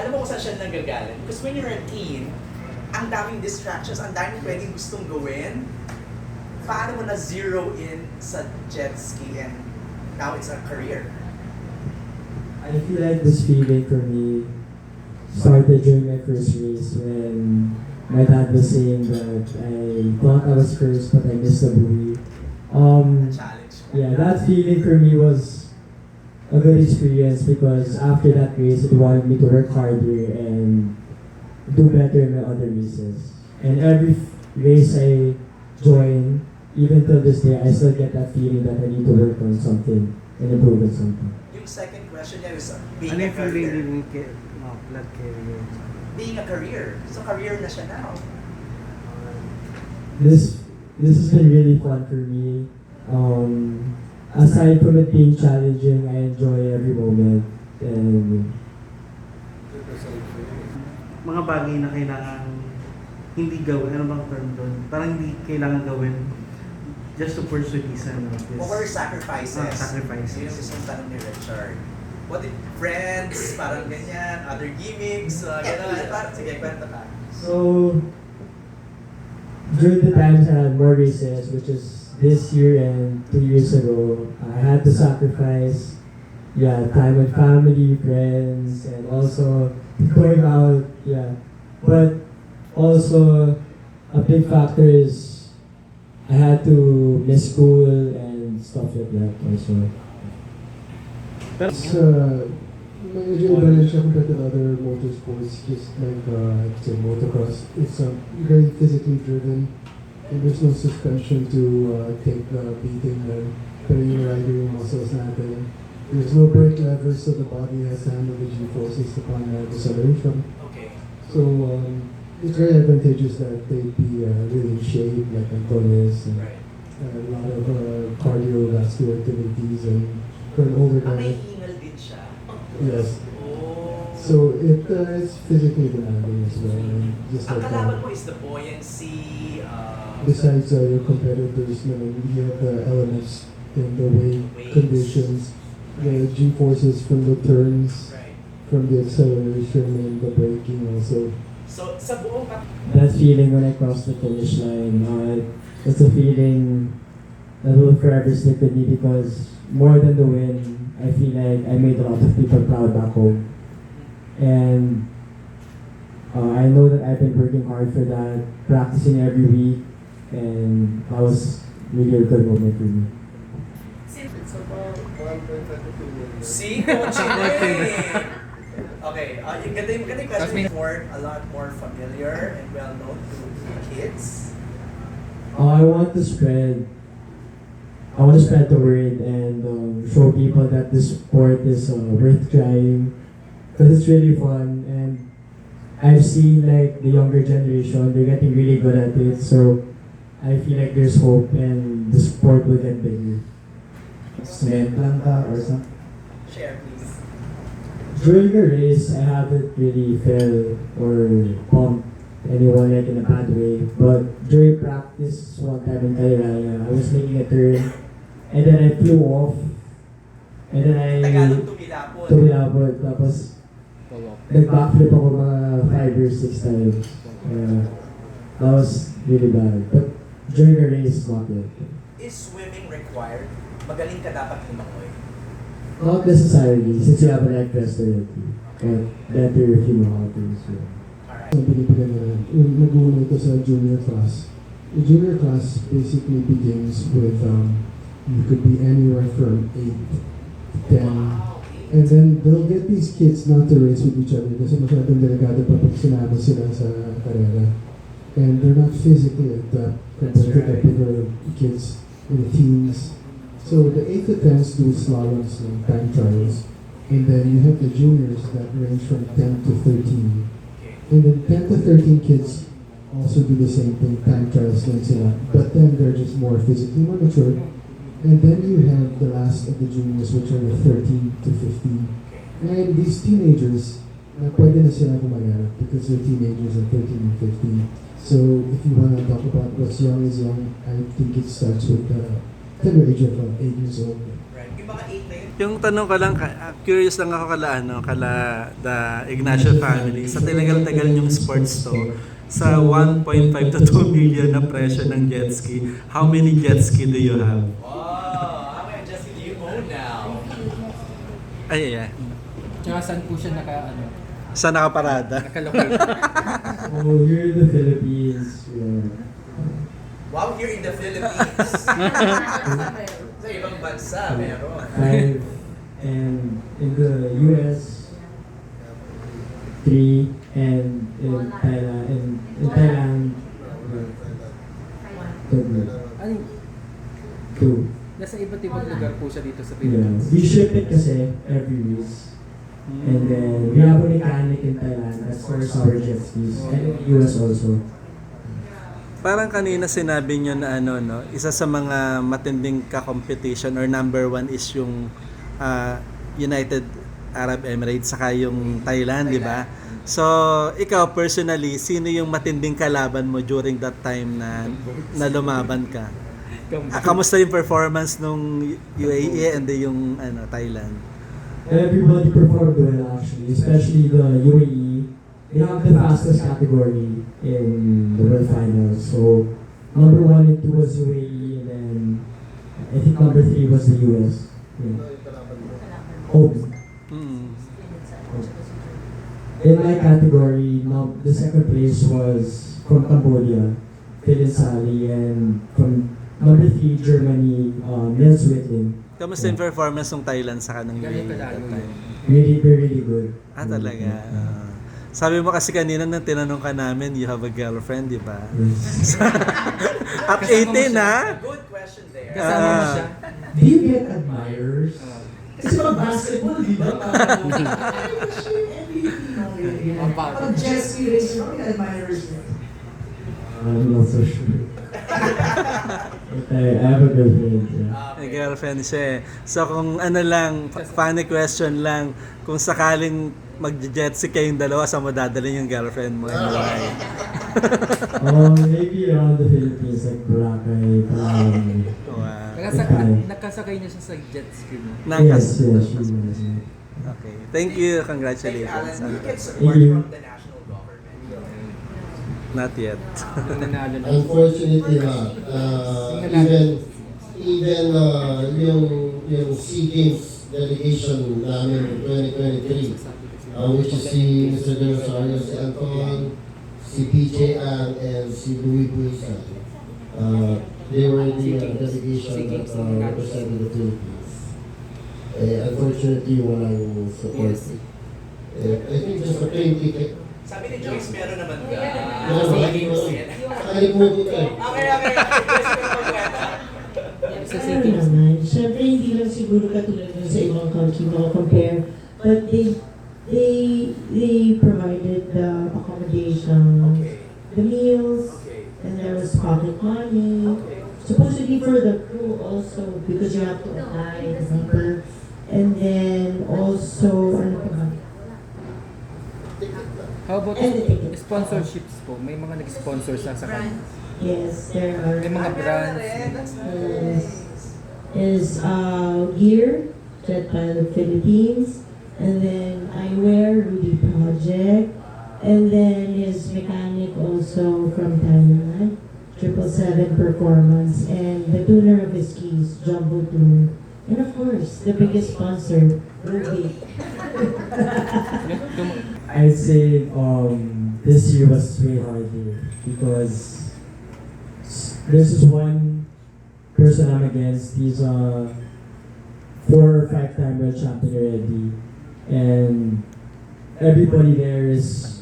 Alam mo kung saan siya nagagaling? Because when you're a teen, ang daming distractions, ang daming pwedeng gustong gawin. Paano mo na zero in sa Jetski and now it's a career? I feel like this feeling for me started during my first race when my dad was saying that I thought I was first but I missed the buoy. Challenge. Yeah, that feeling for me was a good experience because after that race it wanted me to work harder and do better in my other races. And every race I join, even till this day, I still get that feeling that I need to work on something and improve on something. Yung second question niya is being Ano a yung feeling career. din blood carrier? Being a career. So career na siya now. This has been really fun for me. Aside from it being challenging, I enjoy every moment. And Mga bagay na kailangan hindi gawin, ano bang term doon? Parang hindi kailangan gawin just to pursue this. What were sacrifices? Sacrifices. Yun yung isang tanong ni Richard. What if friends, parang ganyan, other gimmicks, gano'n. Parang sige, kwento ka. so, during the times I had more races, which is this year and 2 years ago, I had to sacrifice, time with family, friends, and also going out, But also, a big factor is I had to miss school and stuff like that also. Medyo iba rin siya compared to other motorsports, just like say motocross. It's very physically driven, and there's no suspension to take the beating pero yung rider yung muscles natin. There's no brake levers, so the body has to handle the G-forces upon deceleration. Okay. So it's very advantageous that they be really in shape, like Anton is, and Right. a lot of cardiovascular activities, and for an older May guy. hingal din siya. Yes. Oh. So it's physically demanding as well. And just Ang like kalaban mo is the buoyancy, besides your competitors, you have the elements in the weight Weights. conditions, the G-forces from the turns, right. from the acceleration and the braking also. So, sa buong That feeling when I crossed the finish line, it's a feeling that will forever stick with me because more than the win, I feel like I made a lot of people proud back home. And I know that I've been working hard for that, practicing every week, and that was really a good moment for me. It's about 1.5 million. See, coaching eh. Okay, yung ganda yung question is a lot more familiar and well known to kids. I want to spread the word and show people that this sport is worth trying because it's really fun, and I've seen like the younger generation, they're getting really good at it, so I feel like there's hope and the sport will get bigger. Cement lang ka or something? Share, please. During the race, I haven't really fell or bumped anyone like in a bad way, but during practice, one time in Kabataan, I was making a turn, and then I flew off, and then I Tagalog tumilapon. tumilapon, tapos nag-backflip ako mga 5 or 6 times. That was really bad, but during the race, not yet. Is swimming required? Magaling ka dapat lumangoy. Not necessarily, since you have an actress already, but better if you know how to swim. Alright. Ang pinipilan na nag-uuna ito sa junior class. The junior class basically begins with, you could be anywhere from 8 to 10. And then they'll get these kids not to race with each other kasi masyadong delikado pa pag sinama sila sa karera. And they're not physically adept compared to the bigger kids in the teens. So the 8 to 10s do slaloms and time trials. And then you have the juniors that range from 10 to 13. And then 10 to 13 kids also do the same thing, time trials lang sila. But then they're just more physically more mature. And then you have the last of the juniors, which are the 13 to 15. And these teenagers, pwede na sila gumagarap because they're teenagers at 13 and 15. So if you want to talk about what's young is young, I think it starts with the tender age of 8 years old. Right. Yung mga 8 na yun, Yung tanong ko lang, curious lang ako kala the Ignacio family. Sa tinagal-tagal yung sports to, sa 1.5 to 2 million na presyo ng Jetski, how many Jetski do you have? Wow, how many Jetski do you own now? Ay, yeah. Tsaka saan po siya Saan nakaparada? nakalocate? Oh, here in the Philippines, Wow, here in the Philippines. Sa ibang bansa, meron. 5, and in the US, 3, and in Thailand, 2. Nasa iba't ibang lugar po siya dito sa Yeah. Pilipinas. We ship it kasi every week. And then we have a mechanic in Thailand that stores our jet skis. And in the US also. Parang kanina sinabi nyo na isa sa mga matinding ka-competition or number 1 is yung United Arab Emirates saka yung Thailand, di ba? So, ikaw personally, sino yung matinding kalaban mo during that time na lumaban ka? Kamusta yung performance nung UAE and yung Thailand? Everybody performed well actually, especially the UAE. They have the fastest category in the World Finals. So, number 1 and 2 was UAE, and then I think number 3 was the US. Yeah. Oh. In my category, the second place was from Cambodia, Phil and Sally, and from number 3, Germany, Nils Whitling. Kamusta yung performance ng Thailand sa kanang Galing UAE ka that lalo time? Really good. Talaga. Sabi mo kasi kanina nang tinanong ka namin, you have a girlfriend, di ba? Yes. At 18 ha? Good question there. Kasama mo siya? Do you get admirers? Kasi mga basketball, di ba? Parang Jetski racer, mga admirers niya. I'm not so sure. I have a girlfriend. Yeah. May girlfriend siya eh. So kung funny question lang, kung sakaling mag-jetski kayong dalawa, saan mo dadalhin yung girlfriend mo? Maybe around the Philippines, like Boracay, Palawan. Wow. Nakasakay niya siya sa jet ski mo. Yes, she was. Okay. Thank you. Thank you, Alan. Congratulations. Do you get support Thank you. from the national government? Not yet. Yung nanalo na. Unfortunately not. Yung SEA Games delegation namin in 2023, which is si Mr. Rosario, si Anton, si PJ Ang, and si Louis Buisa. They were in the delegation that represented the Philippines. Unfortunately, walang support. I think just a plane ticket. Sabi ni Joyce, meron naman ka. Ay, mo dito eh. Okay. Sa Ano SEA Games. naman, syempre hindi lang siguro katulad ng sa ibang country compare, but they provided the accommodation, the meals, and there was pocket money, supposedly for the crew also, because you have to apply, remember? And then also, ano pa ba? How about And the tickets. sponsorships po? May mga nag-sponsor sa kanya. Yes, there are. May mga brands. Yes. Is gear, Jet Pilot Philippines, and then eyewear, Rudy Project, and then his mechanic also from Thailand, 777 Performance, and the tuner of his skis, Jumbo Tuner. And of course, the biggest sponsor, Ruby. I'd say this year was way harder because this is one person I'm against. He's a 4 or 5 time world champion already, and everybody there is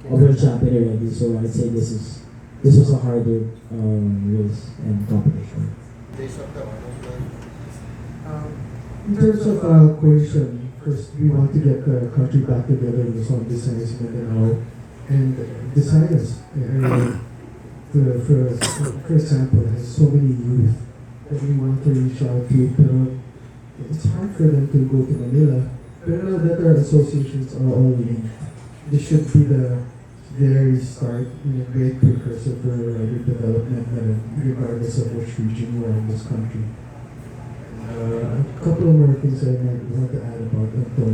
a world champion already. So I'd say this was a harder race and competition. In terms of cohesion, first we want to get the country back together with some Visayas Mindanao and Visayas. For example, has so many youth that we want to reach out to, but it's hard for them to go to Manila. But now that our associations are all linked, this should be the very start and a great precursor for development, regardless of which region you are in this country. A couple of more things I might want to add about Anton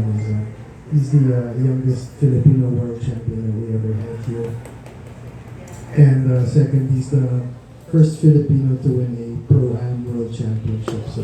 is he's the youngest Filipino world champion that we ever had here. And second, he's the first Filipino to win a Pro-Am World Championship. So